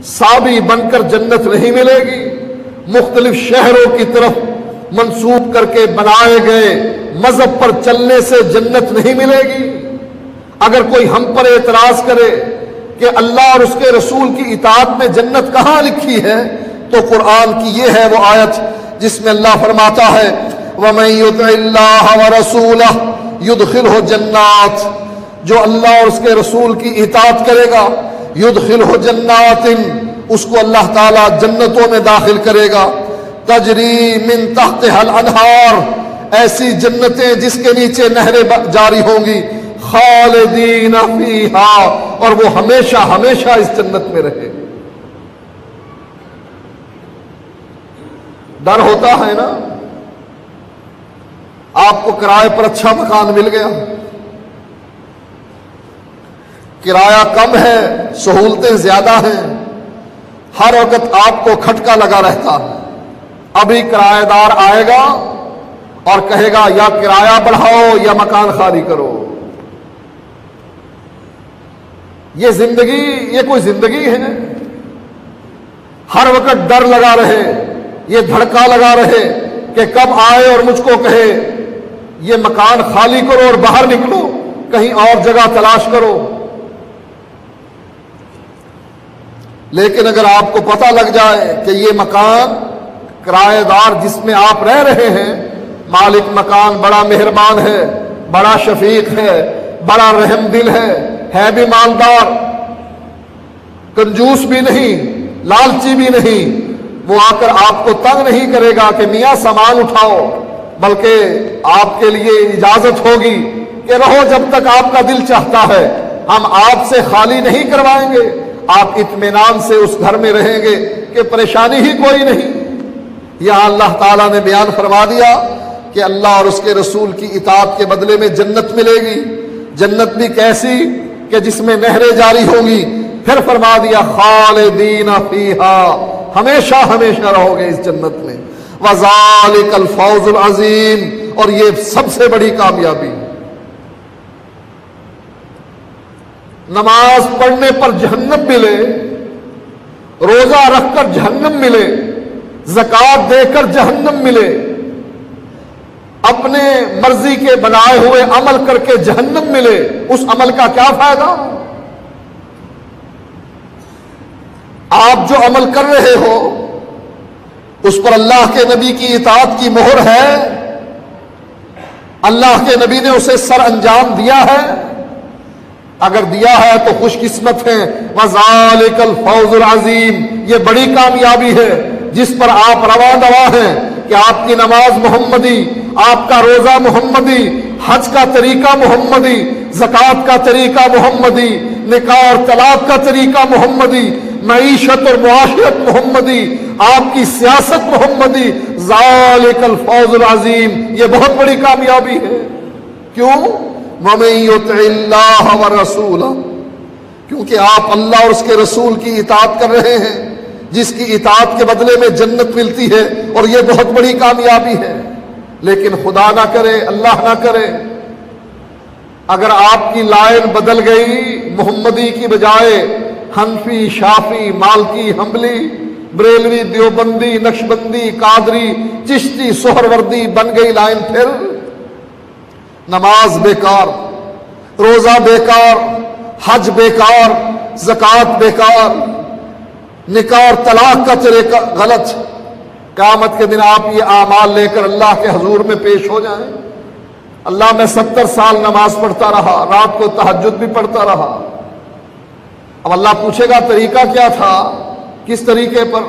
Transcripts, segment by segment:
سابی بن کر جنت نہیں ملے گی، مختلف شہروں کی طرف منسوب کر کے بنائے گئے مذہب پر چلنے سے جنت نہیں ملے گی۔ اگر کوئی ہم پر اعتراض کرے کہ اللہ اور اس کے رسول کی اطاعت میں جنت کہاں لکھی ہے، تو قرآن کی یہ ہے وہ آیت جس میں اللہ فرماتا ہے وَمَن يُطِعِ اللَّهَ وَرَسُولَهُ يُدْخِلْهُ جَنَّاتٍ، جو اللہ اور اس کے رسول کی اطاعت کرے گا، يُدْخِلْهُ جَنَّاتٍ، اس کو اللہ تعالیٰ جنتوں میں داخل کرے گا، تجری من تحتها الانہار، ایسی جنتیں جس کے نیچے نہریں جاری ہوں گی، خالدین فیہا، اور وہ ہمیشہ ہمیشہ اس جنت میں رہے۔ ڈر ہوتا ہے نا، آپ کو کرائے پر اچھا مکان مل گیا، کرایہ کم ہے، سہولتیں زیادہ ہیں، ہر وقت آپ کو کھٹکا لگا رہتا ہے۔ ابھی کرایہ دار آئے گا اور کہے گا یا کرایہ بڑھاؤ یا مکان خالی کرو۔ یہ زندگی، یہ کوئی زندگی ہے؟ ہر وقت ڈر لگا رہے، یہ دھڑکا لگا رہے کہ کب آئے اور مجھ کو کہے یہ مکان خالی کرو اور باہر نکلو، کہیں اور جگہ تلاش کرو۔ لیکن اگر آپ کو پتہ لگ جائے کہ یہ مکان کرایہ دار جس میں آپ رہ رہے ہیں، مالک مکان بڑا مہربان ہے، بڑا شفیق ہے، بڑا رحم دل ہے بھی مالدار، کنجوس بھی نہیں، لالچی بھی نہیں، وہ آ کر آپ کو تنگ نہیں کرے گا کہ میاں سامان اٹھاؤ، بلکہ آپ کے لیے اجازت ہوگی کہ رہو جب تک آپ کا دل چاہتا ہے، ہم آپ سے خالی نہیں کروائیں گے، آپ اطمینان سے اس گھر میں رہیں گے کہ پریشانی ہی کوئی نہیں۔ یہاں اللہ تعالیٰ نے بیان فرما دیا کہ اللہ اور اس کے رسول کی اطاعت کے بدلے میں جنت ملے گی، جنت بھی کیسی کہ جس میں نہریں جاری ہوں گی، پھر فرما دیا خالدین فیہا، ہمیشہ ہمیشہ رہو گے اس جنت میں، وذالک الفوز العظیم، اور یہ سب سے بڑی کامیابی۔ نماز پڑھنے پر جہنم ملے، روزہ رکھ کر جہنم ملے، زکوٰۃ دے کر جہنم ملے، اپنے مرضی کے بنائے ہوئے عمل کر کے جہنم ملے، اس عمل کا کیا فائدہ؟ آپ جو عمل کر رہے ہو اس پر اللہ کے نبی کی اطاعت کی مہر ہے، اللہ کے نبی نے اسے سر انجام دیا ہے، اگر دیا ہے تو خوش قسمت ہیں، وذالک الفوز العظیم، یہ بڑی کامیابی ہے جس پر آپ رواں دواں ہیں کہ آپ کی نماز محمدی، آپ کا روزہ محمدی، حج کا طریقہ محمدی، زکوٰۃ کا طریقہ محمدی، نکاح اور طلاق کا طریقہ محمدی، معیشت اور معاشرت محمدی، آپ کی سیاست محمدی، ذالک الفوز العظیم، یہ بہت بڑی کامیابی ہے۔ کیوں؟ وَمَن يُطِعِ اللَّهَ وَرَسُولَهُ، کیونکہ آپ اللہ اور اس کے رسول کی اطاعت کر رہے ہیں، جس کی اطاعت کے بدلے میں جنت ملتی ہے، اور یہ بہت بڑی کامیابی ہے۔ لیکن خدا نہ کرے، اللہ نہ کرے، اگر آپ کی لائن بدل گئی، محمدی کی بجائے حنفی، شافی، مالکی، حنبلی، بریلوی، دیوبندی، نقشبندی، قادری، چشتی، سہروردی بن گئی لائن، پھر نماز بیکار، روزہ بیکار، حج بیکار، زکوٰۃ بیکار، نکاح اور طلاق کا طریقہ غلط۔ قیامت کے دن آپ یہ اعمال لے کر اللہ کے حضور میں پیش ہو جائیں، اللہ میں 70 سال نماز پڑھتا رہا، رات کو تہجد بھی پڑھتا رہا، اب اللہ پوچھے گا طریقہ کیا تھا، کس طریقے پر؟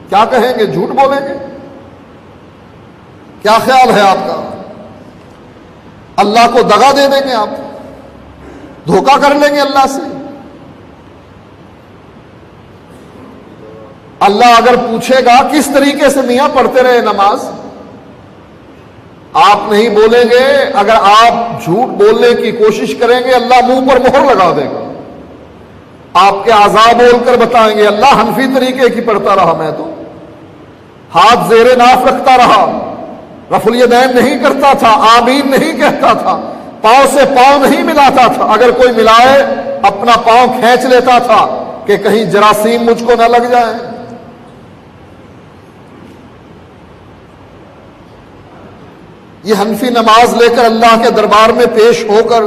کیا کہیں گے؟ جھوٹ بولیں گے؟ کیا خیال ہے آپ کا؟ اللہ کو دغا دے دیں گے آپ؟ دھوکہ کر لیں گے اللہ سے؟ اللہ اگر پوچھے گا کس طریقے سے میاں پڑھتے رہے نماز، آپ نہیں بولیں گے، اگر آپ جھوٹ بولنے کی کوشش کریں گے اللہ منہ پر مہر لگا دے گا، آپ کے اعضاء بول کر بتائیں گے اللہ حنفی طریقے کی پڑھتا رہا، میں تو ہاتھ زیر ناف رکھتا رہا، رفع الیدین نہیں کرتا تھا، آمین نہیں کہتا تھا، پاؤں سے پاؤں نہیں ملاتا تھا، اگر کوئی ملائے اپنا پاؤں کھینچ لیتا تھا کہ کہیں جراثیم مجھ کو نہ لگ جائیں۔ یہ حنفی نماز لے کر اللہ کے دربار میں پیش ہو کر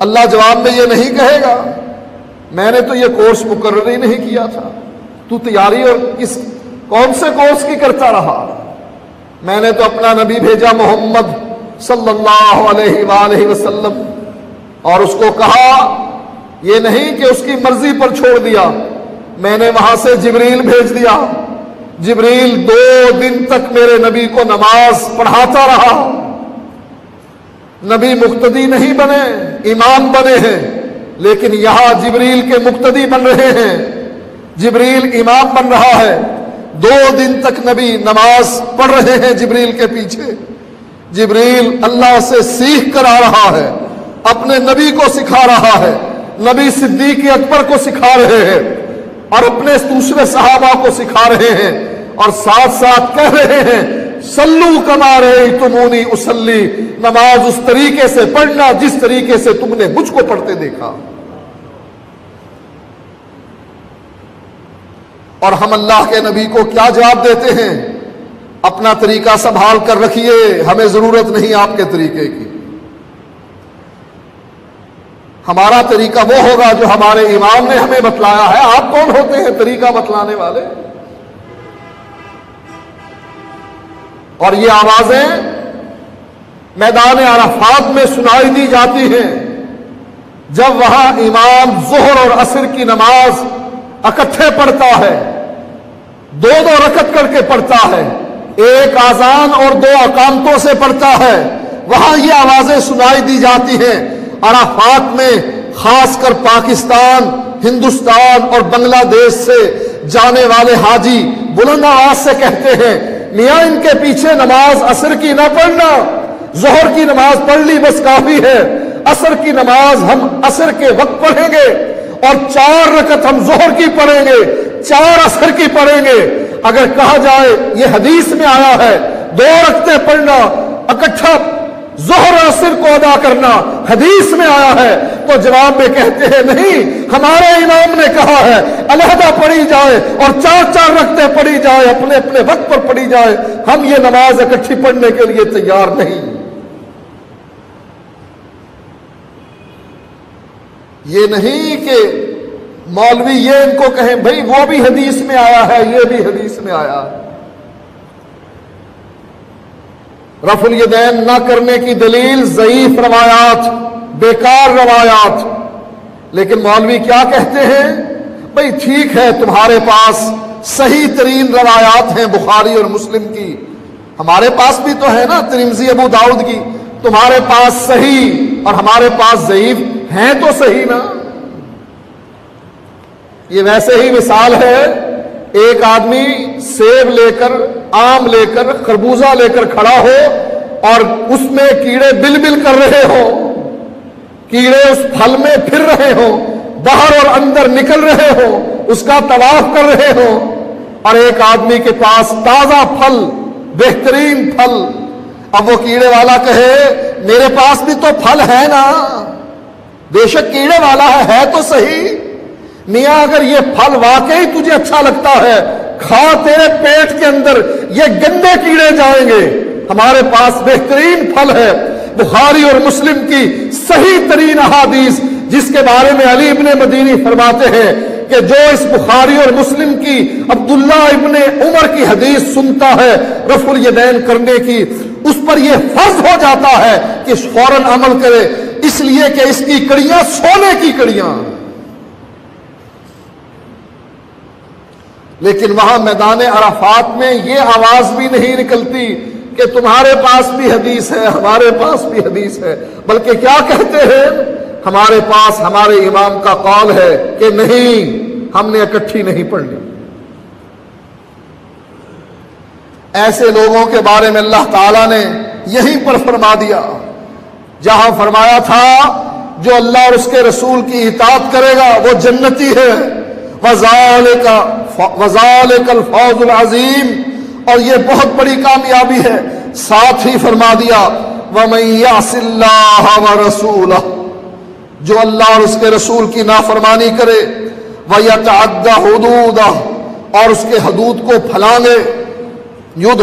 اللہ جواب میں یہ نہیں کہے گا میں نے تو یہ کورس مقرر ہی نہیں کیا تھا، تو تیاری اور کون سے کورس کی کرتا رہا؟ میں نے تو اپنا نبی بھیجا محمد صلی اللہ علیہ وآلہ وسلم، اور اس کو کہا یہ نہیں کہ اس کی مرضی پر چھوڑ دیا، میں نے وہاں سے جبریل بھیج دیا، جبریل 2 دن تک میرے نبی کو نماز پڑھاتا رہا۔ نبی مقتدی نہیں بنے، امام بنے ہیں، لیکن یہاں جبریل کے مقتدی بن رہے ہیں، جبریل امام بن رہا ہے۔ 2 دن تک نبی نماز پڑھ رہے ہیں جبریل کے پیچھے، جبریل اللہ سے سیکھ کر آ رہا ہے، اپنے نبی کو سکھا رہا ہے، نبی صدیق اکبر کو سکھا رہے ہیں اور اپنے دوسرے صحابہ کو سکھا رہے ہیں، اور ساتھ ساتھ کہہ رہے ہیں صلو کما رأیتمونی اصلی، نماز اس طریقے سے پڑھنا جس طریقے سے تم نے مجھ کو پڑھتے دیکھا۔ اور ہم اللہ کے نبی کو کیا جواب دیتے ہیں؟ اپنا طریقہ سنبھال کر رکھیے، ہمیں ضرورت نہیں آپ کے طریقے کی، ہمارا طریقہ وہ ہوگا جو ہمارے امام نے ہمیں بتلایا ہے۔ آپ کون ہوتے ہیں طریقہ بتلانے والے؟ اور یہ آوازیں میدان عرفات میں سنائی دی جاتی ہیں جب وہاں امام ظہر اور عصر کی نماز اکٹھے پڑھتا ہے، 2 رکعت کر کے پڑھتا ہے، 1 اذان اور 2 اقامتوں سے پڑھتا ہے، وہاں یہ آوازیں سنائی دی جاتی ہیں۔ عرفات میں خاص کر پاکستان، ہندوستان اور بنگلہ دیش سے جانے والے حاجی بلند آواز سے کہتے ہیں میاں ان کے پیچھے نماز عصر کی نہ پڑھنا، ظہر کی نماز پڑھ لی بس کافی ہے، عصر کی نماز ہم عصر کے وقت پڑھیں گے اور 4 رکعت ہم ظہر کی پڑھیں گے، 4 عصر کی پڑھیں گے۔ اگر کہا جائے یہ حدیث میں آیا ہے 2 رکعتیں پڑھنا، اکٹھا ظہر اور عصر کو ادا کرنا حدیث میں آیا ہے، تو جواب میں کہتے ہیں نہیں، ہمارے امام نے کہا ہے علیحدہ پڑھی جائے اور 4 رکعتیں پڑھی جائے، اپنے اپنے وقت پر پڑھی جائے، ہم یہ نماز اکٹھی پڑھنے کے لیے تیار نہیں۔ یہ نہیں کہ مولوی یہ ان کو کہیں بھئی وہ بھی حدیث میں آیا ہے، یہ بھی حدیث میں آیا ہے۔ رفع الیدین نہ کرنے کی دلیل ضعیف روایات، بیکار روایات، لیکن مولوی کیا کہتے ہیں؟ بھئی ٹھیک ہے تمہارے پاس صحیح ترین روایات ہیں بخاری اور مسلم کی، ہمارے پاس بھی تو ہے نا ترمذی ابو داؤد کی، تمہارے پاس صحیح اور ہمارے پاس ضعیف ہیں تو صحیح نا۔ یہ ویسے ہی مثال ہے، ایک آدمی سیب لے کر، آم لے کر، خربوزہ لے کر کھڑا ہو اور اس میں کیڑے بل بل کر رہے ہو، کیڑے اس پھل میں پھر رہے ہو، باہر اور اندر نکل رہے ہو، اس کا طواف کر رہے ہو، اور ایک آدمی کے پاس تازہ پھل، بہترین پھل، اب وہ کیڑے والا کہے میرے پاس بھی تو پھل ہے نا، بے شک کیڑے والا ہے تو صحیح، میاں اگر یہ پھل واقعی تجھے اچھا لگتا ہے کھا، تیرے پیٹ کے اندر یہ گندے کیڑے جائیں گے، ہمارے پاس بہترین پھل ہے۔ بخاری اور مسلم کی صحیح ترین احادیث جس کے بارے میں علی ابن مدینی فرماتے ہیں کہ جو اس بخاری اور مسلم کی عبداللہ ابن عمر کی حدیث سنتا ہے رفع الیدین کرنے کی، اس پر یہ فرض ہو جاتا ہے کہ فوراً عمل کرے، اس لیے کہ اس کی کڑیاں سونے کی کڑیاں۔ لیکن وہاں میدان عرفات میں یہ آواز بھی نہیں نکلتی کہ تمہارے پاس بھی حدیث ہے، ہمارے پاس بھی حدیث ہے، بلکہ کیا کہتے ہیں؟ ہمارے پاس ہمارے امام کا قول ہے کہ نہیں، ہم نے اکٹھی نہیں پڑھنی۔ ایسے لوگوں کے بارے میں اللہ تعالیٰ نے یہیں پر فرما دیا جہاں فرمایا تھا جو اللہ اور اس کے رسول کی اطاعت کرے گا وہ جنتی ہے، وَذَلِكَ الْفَوْزُ الْعَظِيمُ، اور یہ بہت بڑی کامیابی ہے۔ ساتھ ہی فرما دیا وَمَن يَعْصِ اللَّهَ وَرَسُولَهُ، جو اللہ اور اس کے رسول کی نافرمانی کرے، وَيَتَعَدَّ حُدُودَهُ، اور اس کے حدود کو پھلانگے،